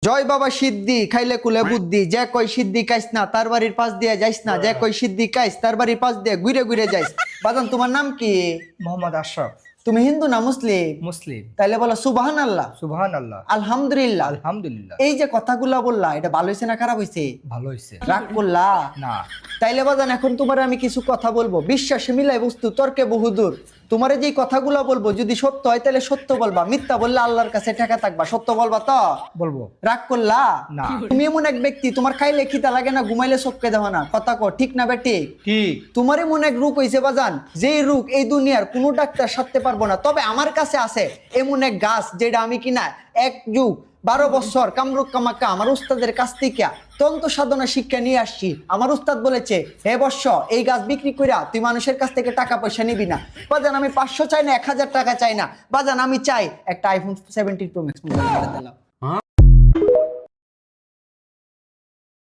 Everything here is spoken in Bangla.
জয় বাবা সিদ্ধি খাইলে কুলে বুদ্ধি, যে কই সিদ্ধি খাইস না তার বাড়ির পাশ দিয়ে যাইস না, যে কই সিদ্ধি খাইস তার বাড়ির পাশ দিয়ে ঘুরে ঘুরে যাইস। বাজান তোমার নাম কি? মোহাম্মদ আশরাফ। তুমি হিন্দু না মুসলিম? মুসলিম। তাইলে বলো সুবহানাল্লাহ। সুবহানাল্লাহ। আলহামদুলিল্লাহ। আলহামদুলিল্লাহ। এই যে কথাগুলা বললা এটা ভালো হয়েছে না খারাপ হয়েছে? ভালো হয়েছে। রাগ করলা না। তাইলে বাজান এখন তোমার আমি কিছু কথা বলবো, বিশ্বাসে মিলাই বস্তু তর্কে বহুদূর। তোমার যে কথাগুলা বলবো যদি সত্য হয় তাহলে সত্য বলবা, মিথ্যা বললে আল্লাহর কাছে ঠেকা থাকবা। সত্য বলবা তো? বলবো। রাগ করলা না। তুমি এমন এক ব্যক্তি, তোমার খাইলে খিদা লাগে না, ঘুমাইলে চোখকে দেওয়া না, কথা কো ঠিক না বেটি? ঠিক। তোমার এমন এক রোগ হয়েছে বাজান, যে রোগ এই দুনিয়ার কোনো ডাক্তার সারতে পারবো না, তবে আমার কাছে আছে এমন এক গাছ যেটা আমি কিনা এক যুগ 12 বছর কামরুক কামাক্কা আমার উস্তাদের কাছ থেকে তন্ত্র সাধনা শিক্ষা নিয়ে আসছি। আমার উস্তাদ বলেছে, হে বর্ষ এই গাছ বিক্রি কইরা তুই মানুষের কাছ থেকে টাকা পয়সা নিবি না। বাজান আমি 500 চাই না, 1000 টাকা চাই না, বাজান আমি চাই একটা আইফোন 17 প্রো ম্যাক্স মোবাইল কিনে দিলাম।